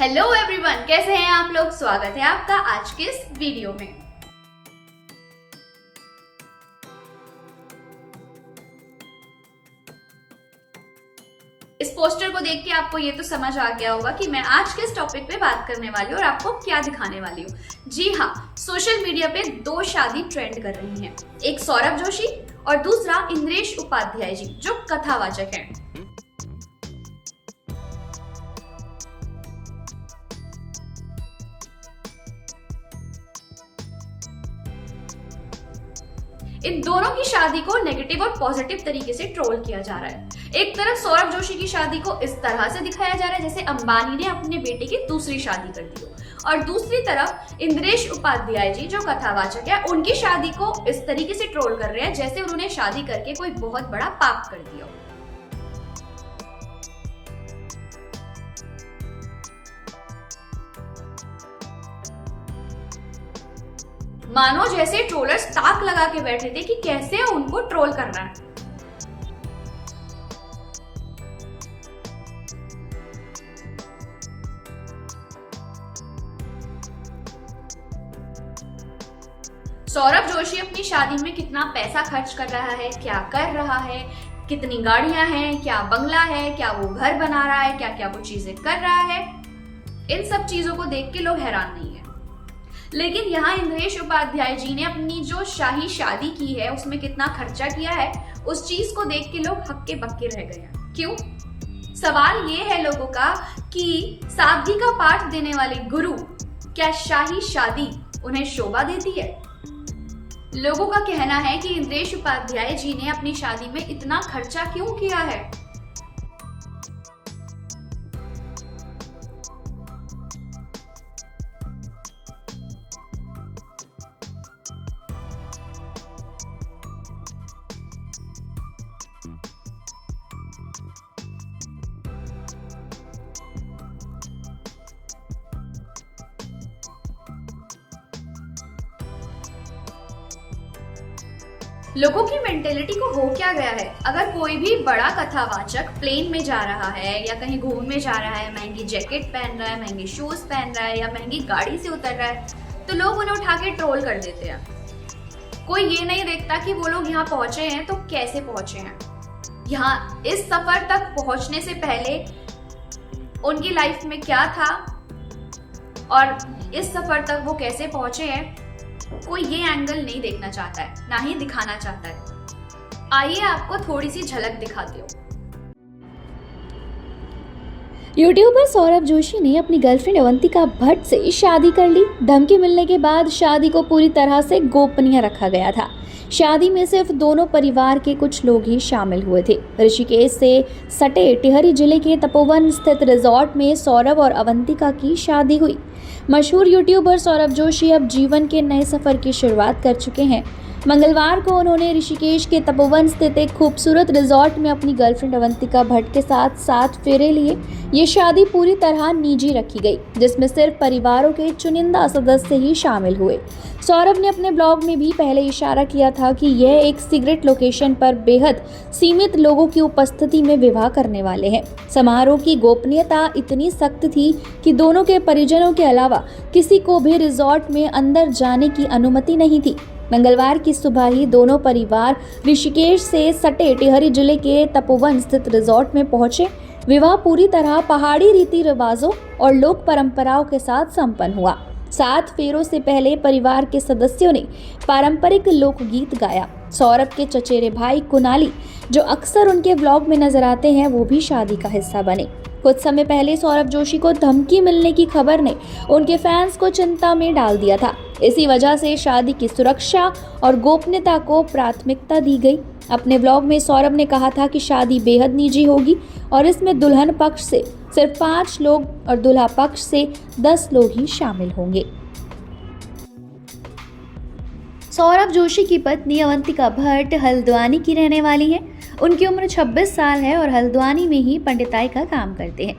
Hello everyone, कैसे हैं आप लोग। स्वागत है आपका आज के इस वीडियो में। इस पोस्टर को देख के आपको ये तो समझ आ गया होगा कि मैं आज किस टॉपिक पे बात करने वाली हूँ और आपको क्या दिखाने वाली हूँ। जी हाँ, सोशल मीडिया पे दो शादी ट्रेंड कर रही हैं। एक सौरभ जोशी और दूसरा इंद्रेश उपाध्याय जी, जो कथावाचक हैं। इन दोनों की शादी को नेगेटिव और पॉजिटिव तरीके से ट्रोल किया जा रहा है। एक तरफ सौरभ जोशी की शादी को इस तरह से दिखाया जा रहा है जैसे अंबानी ने अपने बेटे की दूसरी शादी कर दी हो, और दूसरी तरफ इंद्रेश उपाध्याय जी, जो कथावाचक है, उनकी शादी को इस तरीके से ट्रोल कर रहे हैं जैसे उन्होंने शादी करके कोई बहुत बड़ा पाप कर दिया हो। मानो जैसे ट्रोलर्स ताक लगा के बैठे थे कि कैसे उनको ट्रोल करना है। सौरभ जोशी अपनी शादी में कितना पैसा खर्च कर रहा है, क्या कर रहा है, कितनी गाड़ियां हैं, क्या बंगला है, क्या वो घर बना रहा है, क्या क्या वो चीजें कर रहा है, इन सब चीजों को देख के लोग हैरान नहीं है। लेकिन यहाँ इंद्रेश उपाध्याय जी ने अपनी जो शाही शादी की है उसमें कितना खर्चा किया है, उस चीज को देख के लोग हक्के बक्के रह गए हैं। क्यों? सवाल ये है लोगों का कि सादगी का पाठ देने वाले गुरु, क्या शाही शादी उन्हें शोभा देती है? लोगों का कहना है कि इंद्रेश उपाध्याय जी ने अपनी शादी में इतना खर्चा क्यों किया है। लोगों की मेंटेलिटी को हो क्या गया है, अगर कोई भी बड़ा कथावाचक प्लेन में जा रहा है या कहीं घूमने जा रहा है, महंगी जैकेट पहन रहा है, महंगे शूज पहन रहा है या महंगी गाड़ी से उतर रहा है, तो लोग उन्हें उठा के ट्रोल कर देते हैं। कोई ये नहीं देखता कि वो लोग यहाँ पहुंचे हैं तो कैसे पहुंचे हैं। यहाँ इस सफर तक पहुंचने से पहले उनकी लाइफ में क्या था और इस सफर तक वो कैसे पहुंचे हैं, कोई ये एंगल नहीं देखना चाहता है, ना ही दिखाना चाहता है। आइए आपको थोड़ी सी झलक दिखाती हूँ। यूट्यूबर सौरभ जोशी ने अपनी गर्लफ्रेंड अवंतिका भट्ट से शादी कर ली। धमकी मिलने के बाद शादी को पूरी तरह से गोपनीय रखा गया था। शादी में सिर्फ दोनों परिवार के कुछ लोग ही शामिल हुए थे। ऋषिकेश से सटे टिहरी जिले के तपोवन स्थित रिजॉर्ट में सौरभ और अवंतिका की शादी हुई। मशहूर यूट्यूबर सौरभ जोशी अब जीवन के नए सफर की शुरुआत कर चुके हैं। मंगलवार को उन्होंने ऋषिकेश के तपोवन स्थित एक खूबसूरत रिजॉर्ट में अपनी गर्लफ्रेंड अवंतिका भट्ट के साथ 7 फेरे लिए। ये शादी पूरी तरह निजी रखी गई, जिसमें सिर्फ परिवारों के चुनिंदा सदस्य ही शामिल हुए। सौरभ ने अपने ब्लॉग में भी पहले इशारा किया था कि यह एक सीक्रेट लोकेशन पर बेहद सीमित लोगों की उपस्थिति में विवाह करने वाले हैं। समारोह की गोपनीयता इतनी सख्त थी कि दोनों के परिजनों के अलावा किसी को भी रिजॉर्ट में अंदर जाने की अनुमति नहीं थी। मंगलवार की सुबह ही दोनों परिवार ऋषिकेश से सटे टिहरी जिले के तपोवन स्थित रिजॉर्ट में पहुंचे। विवाह पूरी तरह पहाड़ी रीति रिवाजों और लोक परंपराओं के साथ संपन्न हुआ। 7 फेरों से पहले परिवार के सदस्यों ने पारंपरिक लोकगीत गाया। सौरभ के चचेरे भाई कुणाली, जो अक्सर उनके व्लॉग में नजर आते हैं, वो भी शादी का हिस्सा बने। कुछ समय पहले सौरभ जोशी को धमकी मिलने की खबर ने उनके फैंस को चिंता में डाल दिया था। इसी वजह से शादी की सुरक्षा और गोपनीयता को प्राथमिकता दी गई। अपने व्लॉग में सौरभ ने कहा था कि शादी बेहद निजी होगी और इसमें दुल्हन पक्ष से सिर्फ 5 लोग और दूल्हा पक्ष से 10 लोग ही शामिल होंगे। सौरभ जोशी की पत्नी अवंतिका भट्ट हल्द्वानी की रहने वाली हैं। उनकी उम्र 26 साल है और हल्द्वानी में ही पंडिताई का काम करते हैं।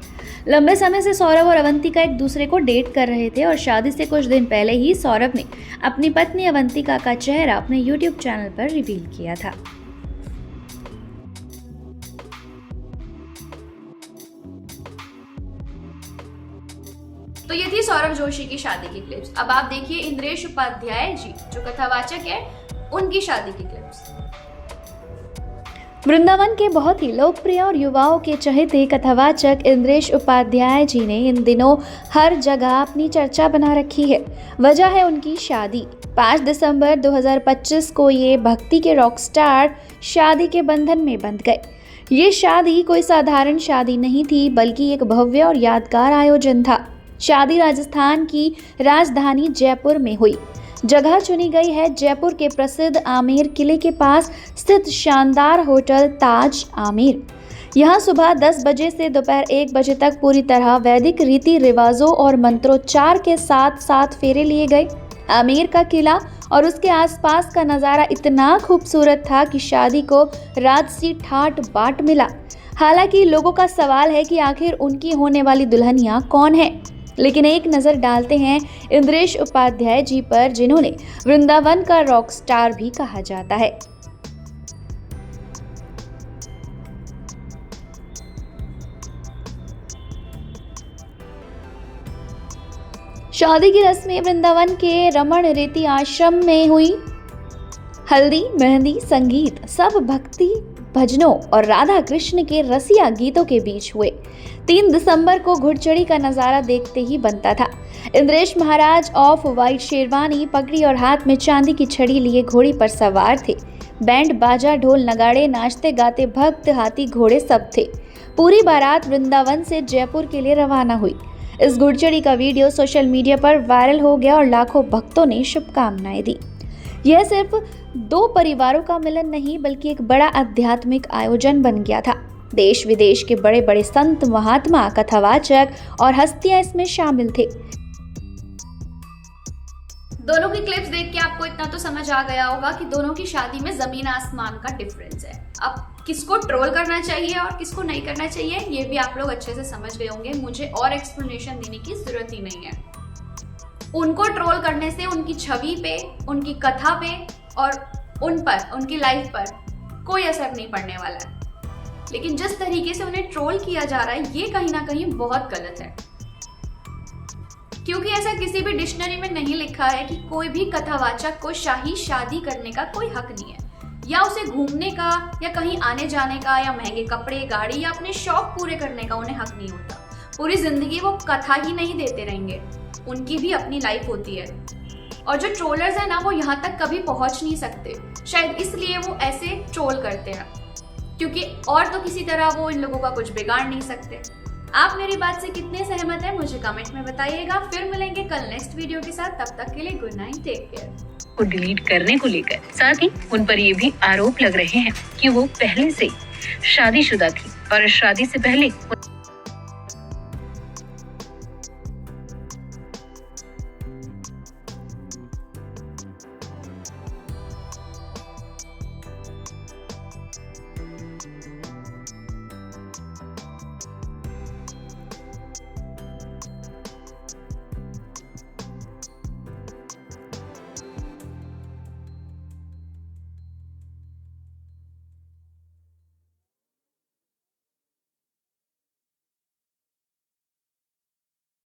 लंबे समय से सौरभ और अवंतिका एक दूसरे को डेट कर रहे थे और शादी से कुछ दिन पहले ही सौरभ ने अपनी पत्नी अवंतिका का चेहरा अपने YouTube चैनल पर रिवील किया था। तो ये थी सौरभ जोशी की शादी की क्लिप्स। अब आप देखिए इंद्रेश उपाध्याय जी जो कथावाचक है उनकी शादी की क्लिप्स। वृंदावन के बहुत ही लोकप्रिय और युवाओं के चहेते कथावाचक इंद्रेश उपाध्याय जी ने इन दिनों हर जगह अपनी चर्चा बना रखी है। वजह है उनकी शादी। 5 दिसंबर 2025 को ये भक्ति के रॉक स्टार शादी के बंधन में बंध गए। ये शादी कोई साधारण शादी नहीं थी, बल्कि एक भव्य और यादगार आयोजन था। शादी राजस्थान की राजधानी जयपुर में हुई। जगह चुनी गई है जयपुर के प्रसिद्ध आमेर किले के पास स्थित शानदार होटल ताज आमेर। यहाँ सुबह 10 बजे से दोपहर 1 बजे तक पूरी तरह वैदिक रीति रिवाजों और मंत्रोच्चार के साथ 7 फेरे लिए गए। आमेर का किला और उसके आसपास का नज़ारा इतना खूबसूरत था कि शादी को राजसी ठाट बाट मिला। हालांकि लोगों का सवाल है कि आखिर उनकी होने वाली दुल्हनिया कौन है, लेकिन एक नज़र डालते हैं इंद्रेश उपाध्याय जी पर, जिन्होंने वृंदावन का रॉक स्टार भी कहा जाता है। शादी की रस्में वृंदावन के रमण रीति आश्रम में हुई। हल्दी, मेहंदी, संगीत सब भक्ति भजनों और राधा कृष्ण के रसिया गीतों के बीच हुए। 3 दिसंबर को घुड़चढ़ी का नजारा देखते ही बनता था। इंद्रेश महाराज ऑफ वाइट शेरवानी, पगड़ी और हाथ में चांदी की छड़ी लिए घोड़ी पर सवार थे। बैंड बाजा, ढोल नगाड़े, नाचते गाते भक्त, हाथी, घोड़े सब थे। पूरी बारात वृंदावन से जयपुर के लिए रवाना हुई। इस घुड़चढ़ी का वीडियो सोशल मीडिया पर वायरल हो गया और लाखों भक्तों ने शुभकामनाएं दी। यह सिर्फ 2 परिवारों का मिलन नहीं, बल्कि एक बड़ा आध्यात्मिक आयोजन बन गया था। देश विदेश के बड़े बड़े संत, महात्मा, कथावाचक और हस्तियां इसमें शामिल थे। दोनों की क्लिप्स देख के आपको इतना तो समझ आ गया होगा कि दोनों की शादी में जमीन आसमान का डिफरेंस है। अब किसको ट्रोल करना चाहिए और किसको नहीं करना चाहिए ये भी आप लोग अच्छे से समझ गए होंगे। मुझे और एक्सप्लेनेशन देने की जरूरत ही नहीं है। उनको ट्रोल करने से उनकी छवि पे, उनकी कथा पे और उन पर, उनकी लाइफ पर कोई असर नहीं पड़ने वाला है। लेकिन जिस तरीके से उन्हें ट्रोल किया जा रहा है ये कहीं ना कहीं बहुत गलत है, क्योंकि ऐसा किसी भी डिक्शनरी में नहीं लिखा है कि कोई भी कथावाचक को शाही शादी करने का कोई हक नहीं है, या उसे घूमने का या कहीं आने जाने का या महंगे कपड़े, गाड़ी या अपने शौक पूरे करने का उन्हें हक नहीं होता। पूरी जिंदगी वो कथा ही नहीं देते रहेंगे, उनकी भी अपनी लाइफ होती है। और जो ट्रोलर्स है ना, वो यहाँ तक कभी पहुंच नहीं सकते, शायद इसलिए वो ऐसे ट्रोल करते हैं, क्योंकि और तो किसी तरह वो इन लोगों का कुछ बिगाड़ नहीं सकते। आप मेरी बात से कितने सहमत हैं मुझे कमेंट में बताइएगा। फिर मिलेंगे कल नेक्स्ट वीडियो के साथ, तब तक के लिए गुड नाइट, टेक केयर। को डिलीट करने को लेकर साथ ही उन पर ये भी आरोप लग रहे हैं कि वो पहले से शादीशुदा थी और शादी से पहले